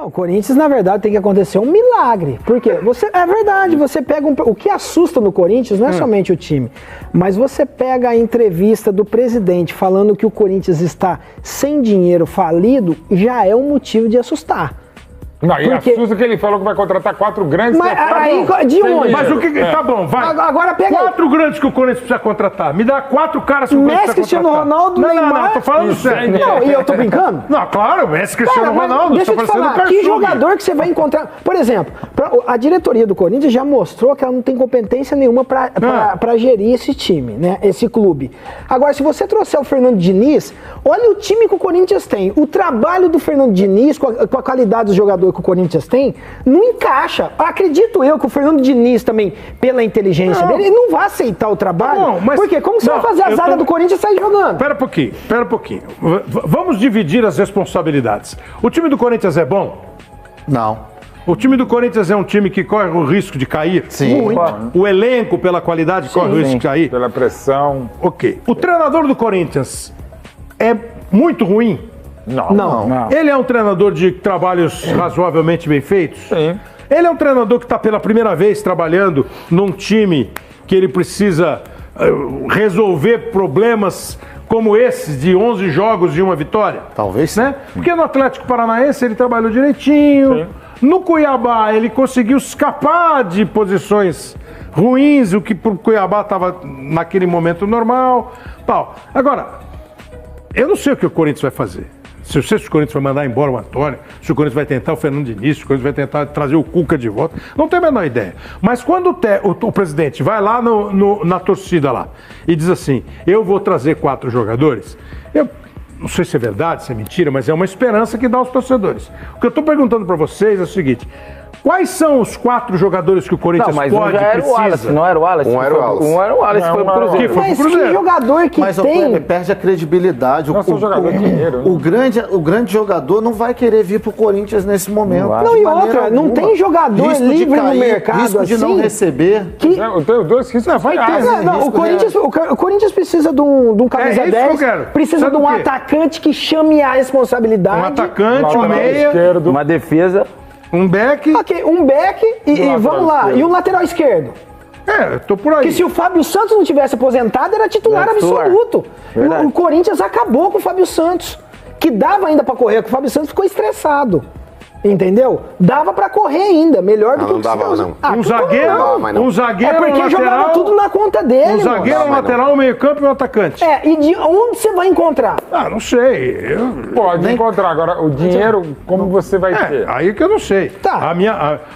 O Corinthians, na verdade, tem que acontecer um milagre. Porque é verdade, você pega o que assusta no Corinthians não é somente o time, mas você pega a entrevista do presidente falando que o Corinthians está sem dinheiro, falido, já é um motivo de assustar. Não, e assusta que ele falou que vai contratar 4 grandes. Mas aí, de onde? Mas o que... Tá bom, vai. Agora pega 4 grandes que o Corinthians precisa contratar. Me dá 4 caras que o Corinthians precisa contratar. Messi, Cristiano Ronaldo, Neymar... Não, tô falando sério. Não, e eu tô brincando? Não, claro, Messi, Cristiano Ronaldo. Deixa eu te falar, que jogador que você vai encontrar... Por exemplo, a diretoria do Corinthians já mostrou que ela não tem competência nenhuma pra gerir esse time, né? Esse clube. Agora, se você trouxer o Fernando Diniz, olha o time que o Corinthians tem. O trabalho do Fernando Diniz, com a qualidade do jogador que o Corinthians tem, não encaixa. Acredito eu que o Fernando Diniz também, pela inteligência dele, ele não vai aceitar o trabalho. Não, mas, por quê? Como você vai fazer a zaga do Corinthians sair jogando? Pera um pouquinho. Vamos dividir as responsabilidades. O time do Corinthians é bom? Não. O time do Corinthians é um time que corre o risco de cair? Sim. Muito. O elenco, pela qualidade, corre o risco de cair? Pela pressão. Ok. O treinador do Corinthians é muito ruim? Não. Ele é um treinador de trabalhos razoavelmente bem feitos? Sim. Ele é um treinador que está pela primeira vez trabalhando num time que ele precisa resolver problemas como esses de 11 jogos e uma vitória? Talvez, né? Porque no Atlético Paranaense ele trabalhou direitinho. Sim. No Cuiabá ele conseguiu escapar de posições ruins, o que para o Cuiabá estava naquele momento normal. Tal. Agora, eu não sei o que o Corinthians vai fazer. Se o Corinthians vai mandar embora o Antônio, se o Corinthians vai tentar o Fernando Diniz, se o Corinthians vai tentar trazer o Cuca de volta, não tenho a menor ideia. Mas quando o presidente vai lá na torcida lá e diz assim, eu vou trazer 4 jogadores, eu não sei se é verdade, se é mentira, mas é uma esperança que dá aos torcedores. O que eu estou perguntando para vocês é o seguinte... Quais são os 4 jogadores que o Corinthians pode, precisa? Não era o Wallace. Um era o Wallace. Um era o Wallace, foi pro Cruzeiro. Mas que jogador que mas tem... Mas perde a credibilidade. Jogador de dinheiro, né? O grande jogador não vai querer vir pro Corinthians nesse momento. Não, e outra, não tem jogador livre no mercado risco assim... de não receber. Tem os dois riscos. Vai ter. O Corinthians precisa de um camisa 10, precisa de um atacante que chame a responsabilidade. Um atacante, um meia, esquerdo, uma defesa... Um back. Ok, um back e vamos lá. Esquerdo. E um lateral esquerdo. Eu tô por aí. Porque se o Fábio Santos não tivesse aposentado, era titular absoluto. O Corinthians acabou com o Fábio Santos. Que dava ainda pra correr, porque o Fábio Santos ficou estressado. Entendeu? Dava pra correr ainda, melhor do que o que dava, não. Um zagueiro, um zagueiro, é porque um jogava lateral, tudo na conta dele. Um zagueiro, um lateral, um meio-campo e um atacante. E de onde você vai encontrar? Não sei. Pode encontrar. Agora, o dinheiro, como você vai ter? Aí que eu não sei. Tá.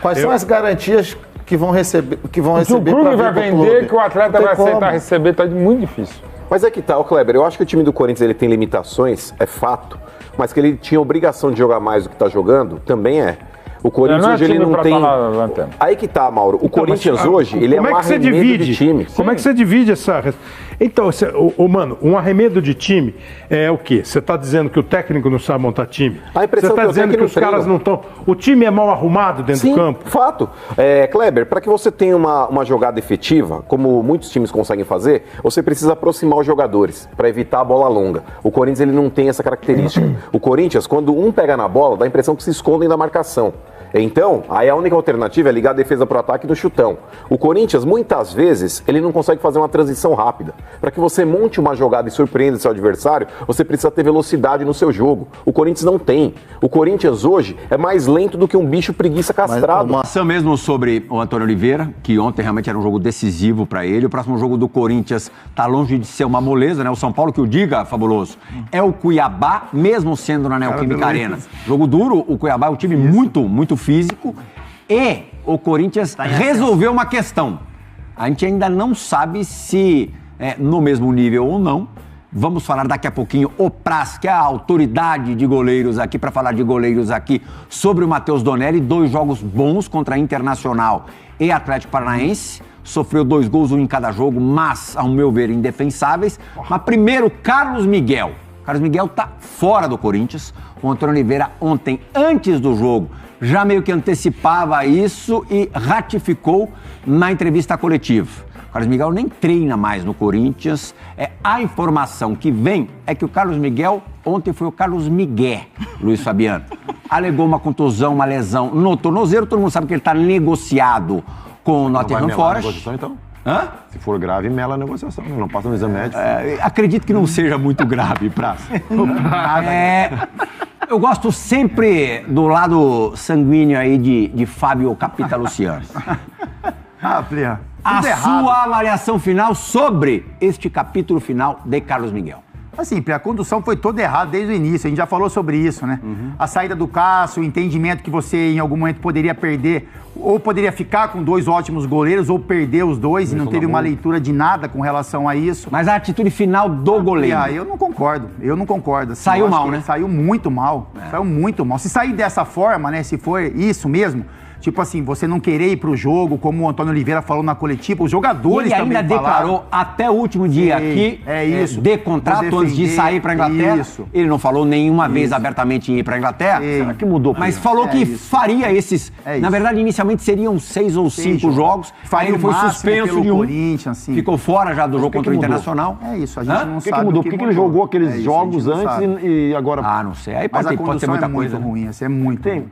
Quais são as garantias que vão receber? Se o clube vai vender, que o atleta vai aceitar receber, tá muito difícil. Mas é que tá, Kleber, eu acho que o time do Corinthians ele tem limitações, é fato, mas que ele tinha obrigação de jogar mais do que tá jogando, também é. O Corinthians hoje ele não tem... Aí que tá, Mauro. O Corinthians hoje, ele é um arremedo de time. Como é que você divide essa... Então, mano, um arremedo de time é o quê? Você tá dizendo que o técnico não sabe montar time? Você tá dizendo que os caras não estão... O time é mal arrumado dentro do campo? Fato. Kleber, para que você tenha uma jogada efetiva, como muitos times conseguem fazer, você precisa aproximar os jogadores para evitar a bola longa. O Corinthians ele não tem essa característica. O Corinthians, quando um pega na bola, dá a impressão que se escondem da marcação. Então, aí a única alternativa é ligar a defesa para o ataque no chutão. O Corinthians, muitas vezes, ele não consegue fazer uma transição rápida. Para que você monte uma jogada e surpreenda seu adversário, você precisa ter velocidade no seu jogo. O Corinthians não tem. O Corinthians hoje é mais lento do que um bicho preguiça castrado. Uma ação mesmo sobre o Antônio Oliveira, que ontem realmente era um jogo decisivo para ele. O próximo jogo do Corinthians está longe de ser uma moleza, né? O São Paulo, que o diga, Fabuloso, é o Cuiabá, mesmo sendo na Neoquímica Arena. Jogo duro, o Cuiabá é um time muito físico, e o Corinthians resolveu uma questão. A gente ainda não sabe se é no mesmo nível ou não. Vamos falar daqui a pouquinho o Praz, que é a autoridade de goleiros aqui, para falar de goleiros aqui, sobre o Matheus Donelli. 2 jogos bons contra Internacional e Atlético Paranaense. Sofreu 2 gols, um em cada jogo, mas, ao meu ver, indefensáveis. Mas primeiro, Carlos Miguel. Carlos Miguel tá fora do Corinthians. O Antônio Oliveira ontem, antes do jogo, já meio que antecipava isso e ratificou na entrevista coletiva. O Carlos Miguel nem treina mais no Corinthians. A informação que vem é que o Carlos Miguel ontem foi o Carlos Miguel, Luiz Fabiano. alegou uma contusão, uma lesão no tornozelo. Todo mundo sabe que ele está negociado com o Nottingham Forest. Então? Hã? Se for grave, mela a negociação. Não passa no exame médico. Acredito que não seja muito grave, Praça. Eu gosto sempre do lado sanguíneo aí de Fábio Capita Luciano. Plihá. A sua avaliação final sobre este capítulo final de Carlos Miguel. Assim, a condução foi toda errada desde o início, a gente já falou sobre isso, né? A saída do Cássio, o entendimento que você em algum momento poderia perder, ou poderia ficar com 2 ótimos goleiros, ou perder os dois, e não teve uma leitura de nada com relação a isso. Mas a atitude final do goleiro. Eu não concordo, Assim, saiu mal, né? Saiu muito mal, saiu muito mal. Se sair dessa forma, né, se for isso mesmo... Tipo assim, você não querer ir pro jogo, como o Antônio Oliveira falou na coletiva, os jogadores também falaram. Ele ainda declarou até o último dia que de contrato antes de sair pra Inglaterra. Isso. Ele não falou nenhuma vez abertamente em ir pra Inglaterra. Será que mudou? Mas falou que faria esses... Na verdade, inicialmente seriam 6 ou 5 jogos. Aí ele foi suspenso de um. Assim. Ficou fora já do jogo contra o Internacional. É isso, a gente não sabe. O que mudou? Por que ele jogou aqueles jogos antes e agora... Não sei. Aí pode ser muita coisa. É muito ruim, assim, é muito ruim.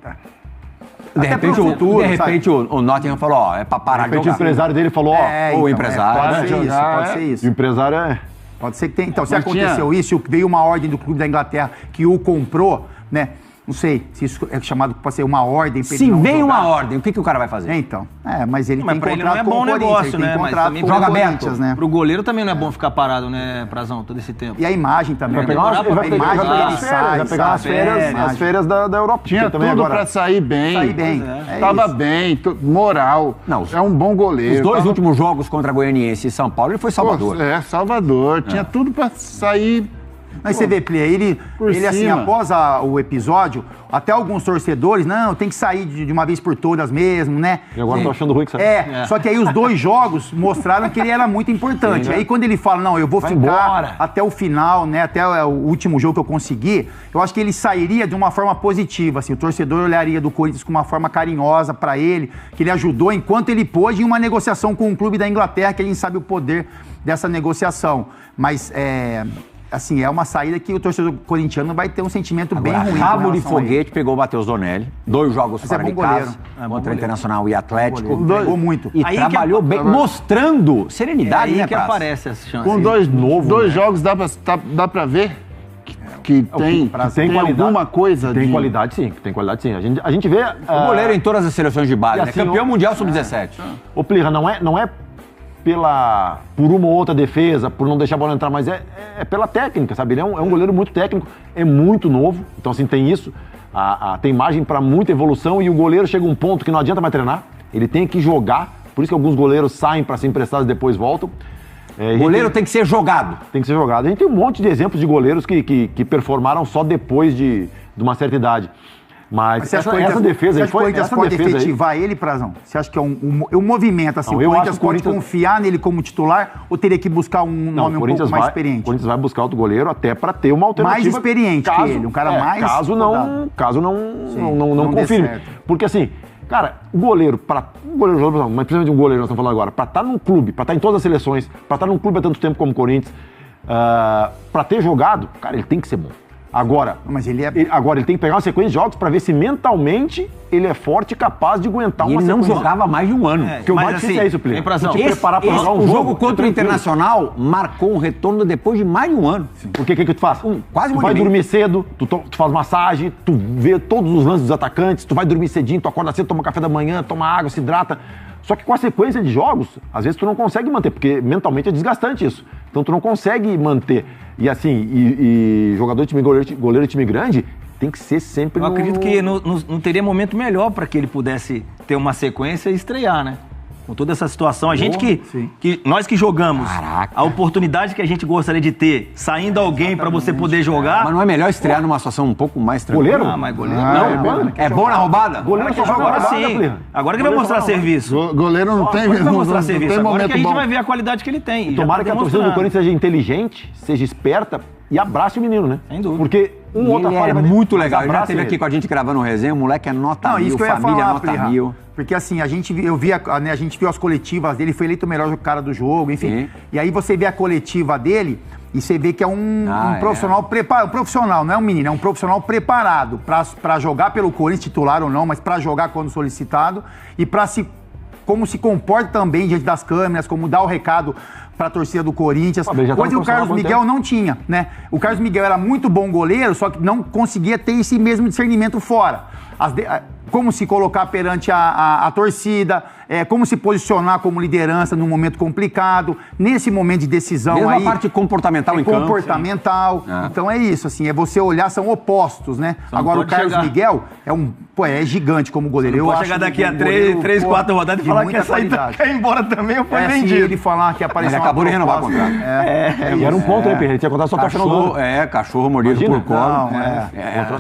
De repente o Nottingham falou, é pra parar de jogar. O empresário dele falou, o empresário. Pode ser isso. O empresário Pode ser que tenha. Então, se aconteceu isso, veio uma ordem do clube da Inglaterra que o comprou, né? Não sei se isso é chamado para ser uma ordem. Se vem uma ordem, o que o cara vai fazer? Então, mas ele tem pra ele contrato não é com bom o Corinthians, negócio, ele né? tem Mas contrato também com o joga Corinthians, aberto, né? Pro goleiro também não é bom ficar parado, né, Prazão, todo esse tempo. E a imagem também. Vai pegar as férias da Europa. Tinha também tudo agora. pra sair bem. Sair bem. Tava bem, moral. É um bom goleiro. Os 2 últimos jogos contra Goianiense e São Paulo, ele foi Salvador. Salvador. Tinha tudo pra sair... Mas você vê, Plihá, ele assim, após o episódio, até alguns torcedores, tem que sair de uma vez por todas mesmo, né? E agora eu tô achando ruim que você... Só que aí os 2 jogos mostraram que ele era muito importante. Sim, né? Aí quando ele fala, eu vou ficar até o final, né? Até o último jogo que eu consegui, eu acho que ele sairia de uma forma positiva, assim. O torcedor olharia do Corinthians com uma forma carinhosa pra ele, que ele ajudou enquanto ele pôde em uma negociação com o clube da Inglaterra, que a gente sabe o poder dessa negociação. Mas, assim, é uma saída que o torcedor corintiano vai ter um sentimento bem ruim. Rabo de foguete pegou o Matheus Donelli, 2 jogos fora de casa, contra o Internacional e Atlético. Jogou muito. E trabalhou bem, mostrando serenidade, aí né, que aparece essa chance. Com 2 jogos dá pra ver que tem alguma coisa. Tem qualidade, sim. Tem qualidade, sim. A gente vê... O goleiro em todas as seleções de base, né? Campeão mundial sub-17. Ô, Plihá, não é por uma ou outra defesa, por não deixar a bola entrar, mas é pela técnica, sabe? Ele é um goleiro muito técnico, é muito novo, então assim, tem isso, tem margem para muita evolução e o goleiro chega a um ponto que não adianta mais treinar, ele tem que jogar, por isso que alguns goleiros saem para ser emprestados e depois voltam. O goleiro tem que ser jogado. Tem que ser jogado. A gente tem um monte de exemplos de goleiros que performaram só depois de uma certa idade. Mas essa defesa aí foi... Você acha que o Corinthians pode efetivar ele, Prazão? Você acha que é um movimento, assim, o Corinthians pode confiar nele como titular ou teria que buscar um nome um pouco mais experiente? O Corinthians vai buscar outro goleiro até para ter uma alternativa. Mais experiente que ele, um cara mais... Caso não confirme. Porque assim, cara, o goleiro, mas principalmente um goleiro, nós estamos falando agora, para estar num clube, para estar em todas as seleções, para estar num clube há tanto tempo como o Corinthians, para ter jogado, cara, ele tem que ser bom. Agora, ele tem que pegar uma sequência de jogos para ver se mentalmente ele é forte e capaz de aguentar uma sequência. Ele não jogava mais de um ano. Porque o mais difícil é isso, Plihá. Preparar para jogar um jogo contra o Internacional marcou um retorno depois de mais de um ano. Porque o que tu faz? Quase tu vai dormir cedo, tu faz massagem, tu vê todos os lances dos atacantes, tu vai dormir cedinho, tu acorda cedo, toma café da manhã, toma água, se hidrata. Só que com a sequência de jogos, às vezes tu não consegue manter, porque mentalmente é desgastante isso. Então tu não consegue manter. E assim, jogador de time goleiro de time grande, tem que ser sempre Eu acredito que não teria momento melhor para que ele pudesse ter uma sequência e estrear, né? Com toda essa situação. A gente nós que jogamos, a oportunidade que a gente gostaria de ter, saindo alguém para você poder jogar... Mas não é melhor estrear numa situação um pouco mais tranquila? Goleiro? Mas goleiro não. É bom na roubada? Goleiro que joga agora sim. Agora que vai mostrar serviço. Goleiro não tem... Vai mostrar serviço. Agora momento que a gente bom. vai ver a qualidade que ele tem. Tomara que a torcida do Corinthians seja inteligente, seja esperta e abrace o menino, né? Sem dúvida. Porque outra falha... É muito legal. Ele já esteve aqui com a gente gravando um resenha, o moleque é nota 1000, família nota 1000. Porque assim, a gente viu as coletivas dele, foi eleito o melhor cara do jogo, enfim. E aí você vê a coletiva dele, E você vê que é um profissional preparado. Um profissional, não é um menino, é um profissional preparado para jogar pelo Corinthians, titular ou não, mas para jogar quando solicitado e para como se comporta também diante das câmeras, como dá o recado para a torcida do Corinthians. Coisa que o Carlos Miguel não tinha, né? O Carlos Miguel era muito bom goleiro, só que não conseguia ter esse mesmo discernimento fora. Como se colocar perante a torcida, como se posicionar como liderança num momento complicado, nesse momento de decisão mesmo aí. A parte comportamental em campo. Comportamental. Então é isso, assim, é você olhar, são opostos, né? Agora o Carlos Miguel é gigante como goleiro. Pode chegar daqui a 3, 4 rodadas e falar que essa aí quer ir embora também, ou foi vendido. Se ele falar que apareceu ele acabou de renovar o contrato. E era um ponto aí, Pedro. Ele tinha contrato só cachorro. Cachorro mordido por colo.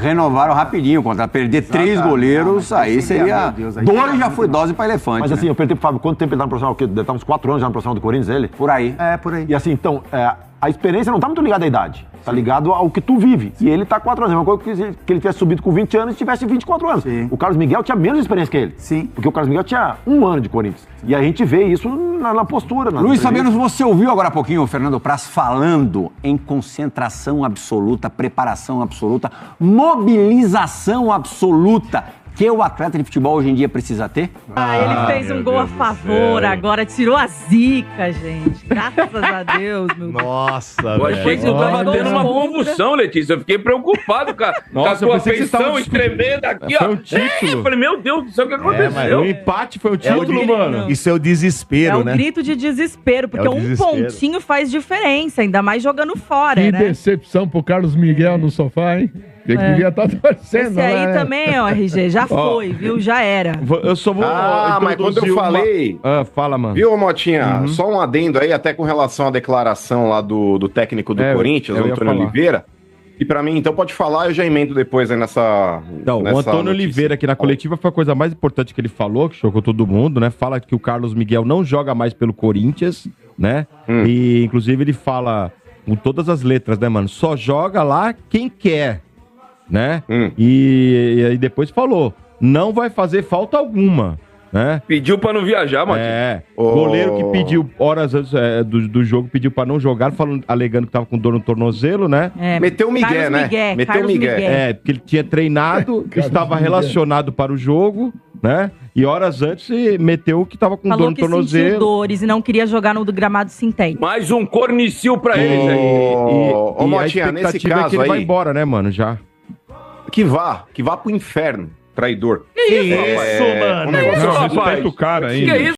Renovaram rapidinho o contrato. Perder 3 goleiros, aí seria... 2 já foi dose pra elefante. Mas assim, eu perguntei pro Fábio, quanto tempo ele tá no profissional? Deve estar uns 4 anos já no profissional do Corinthians, ele? Por aí. Por aí. E assim, então, a experiência não tá muito ligada à idade. Tá ligado ao que tu vive. E ele tá 4 anos. É uma coisa que ele tivesse subido com 20 anos e tivesse 24 anos. Sim. O Carlos Miguel tinha menos experiência que ele. Sim. Porque o Carlos Miguel tinha 1 ano de Corinthians. E a gente vê isso na postura. Luiz Fabiano, você ouviu agora há pouquinho o Fernando Praz falando em concentração absoluta, preparação absoluta, mobilização absoluta, que o atleta de futebol hoje em dia precisa ter? Ele fez um gol a favor, agora tirou a zica, gente. Graças a Deus, meu Deus. Nossa, eu achei que você tava tendo uma convulsão, Letícia. Eu fiquei preocupado com a sua feição tremenda aqui, ó. Foi um título. Eu falei, meu Deus do céu, o que aconteceu? Mas o empate foi o título, mano. Isso é o desespero, né? É o grito de desespero, porque um pontinho faz diferença, ainda mais jogando fora, que né? decepção pro Carlos Miguel no sofá, hein? Ele queria estar torcendo, esse aí também, ó, RG, já foi, viu? Já era. Eu só vou mas quando eu falei... fala, mano. Viu, Motinha? Só um adendo aí, até com relação à declaração lá do técnico do Corinthians, Antônio Oliveira. E pra mim, então pode falar, eu já emendo depois aí nessa... Então, o Antônio Oliveira aqui na coletiva foi a coisa mais importante que ele falou, que chocou todo mundo, né? Fala que o Carlos Miguel não joga mais pelo Corinthians, né? E, inclusive, ele fala com todas as letras, né, mano? Só joga lá quem quer, né? E aí depois falou, não vai fazer falta alguma, né? Pediu pra não viajar, Matheus. Goleiro que pediu horas antes do jogo, pediu pra não jogar, alegando que tava com dor no tornozelo, né? Meteu o Miguel, né? Meteu o Miguel. Porque ele tinha treinado, estava relacionado para o jogo, né? E horas antes meteu que tava com dor no tornozelo. Falou que sentiu dores e não queria jogar no gramado sintético. Mais um cornicil pra ele, aí. Ô, Motinha, nesse caso é que ele aí... vai embora, né, mano, já. Que vá pro inferno, traidor. Que isso, mano? Que isso, rapaz? Respeita o cara ainda. Que isso?